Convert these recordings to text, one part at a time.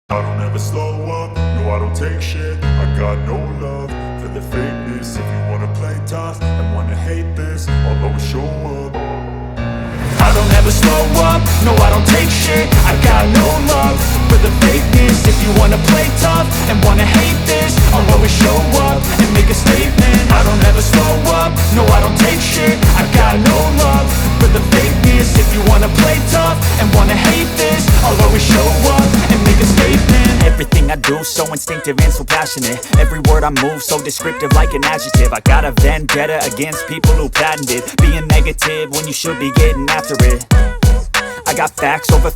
I don't ever slow up, no I don't take shit. I got no love for the fakeness. If you wanna play tough and wanna hate this, I'll always show up. I don't ever slow up, no I don't take shit. I got no love for the fakeness. If you wanna play tough and wanna hate this, I'll always show up and make a statement. I don't ever slow up, no I don't take shit. I got no love for the fakeness. If you wanna play tough and wanna hate this, I'll always show up and make a statement. Everything I do so instinctive and so passionate. Every word I move so descriptive like an adjective. I got a vendetta against people who patented being negative when you should be getting after it. I got facts over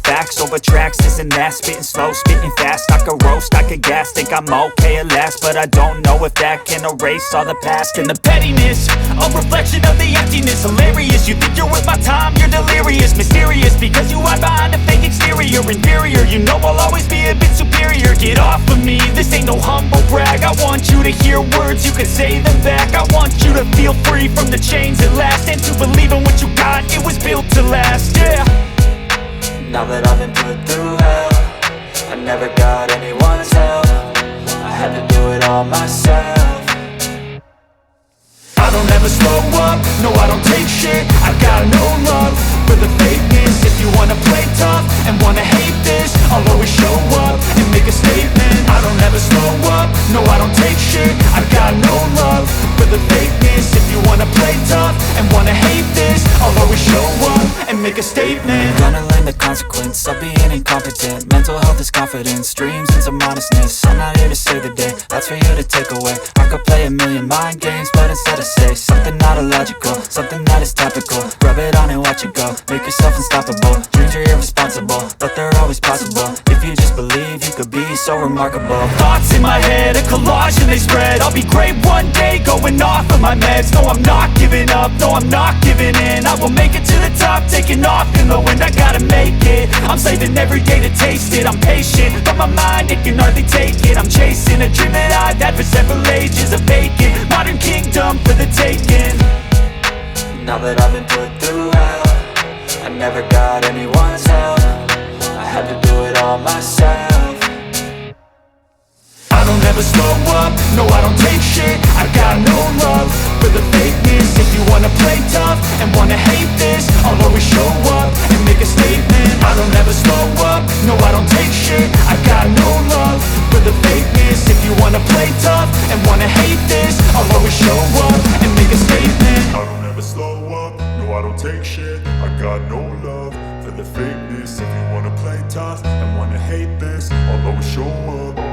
tracks, this and that. Spitting slow, spitting fast. I could roast, I could gas. Think I'm okay at last, but I don't know if that can erase all the past. And the pettiness, a reflection of the emptiness. Hilarious, you think you're worth my time, you're delirious. Mysterious, because you hide behind a fake exterior. Inferior, you know I'll always be a bit superior. Get off of me, this ain't no humble brag. I want you to hear words, you can say them back. I want you to feel free from the chains at last, and to believe in what you got, it was built to last, yeah. Now that I've been put through hell, I never got anyone's help. I had to do it all myself. I don't ever slow up, no I don't take shit. I got no love for the fakeness. If you wanna play tough and wanna hate this, I'll always show up and make a statement. I don't ever slow up, no I don't take shit. I got no love for the fakeness. If you wanna play tough and wanna hate this, I'll always show up and make a statement. Gonna learn the consequence of being incompetent. Mental health is confidence, dreams and some modestness. I'm not here to save the day, that's for you to take away. I could play a million mind games, but instead I say something not illogical, something that is topical. Rub it on and watch it go, make yourself unstoppable. Dreams are irresponsible, but they're always possible. If you just believe, you could be so remarkable. Thoughts in my head, a collage and they spread. I'll be great one day, going off of my meds. No, I'm not giving up, no, I'm not giving in. I will make it to the top, taking off in the wind. I gotta make it, I'm saving every day to taste it. I'm patient, but my mind, it can hardly take it. I'm chasing a dream that I've had for several ages. A vacant, modern kingdom for the taking. Now that I've been put through hell, I never got anyone's help. I had to do it all myself. I don't ever slow up, no I don't take shit. I got no love for the fakeness. If you wanna play tough and wanna hate this, I'll always show up and make a statement. I don't ever slow up, no I don't take shit. I got no love for the fakeness. If you wanna play tough and wanna hate this, I'll always show up and make a statement. I don't ever slow up, no I don't take shit. I got no love for the fakeness. If you wanna play tough and wanna hate this, I'll always show up.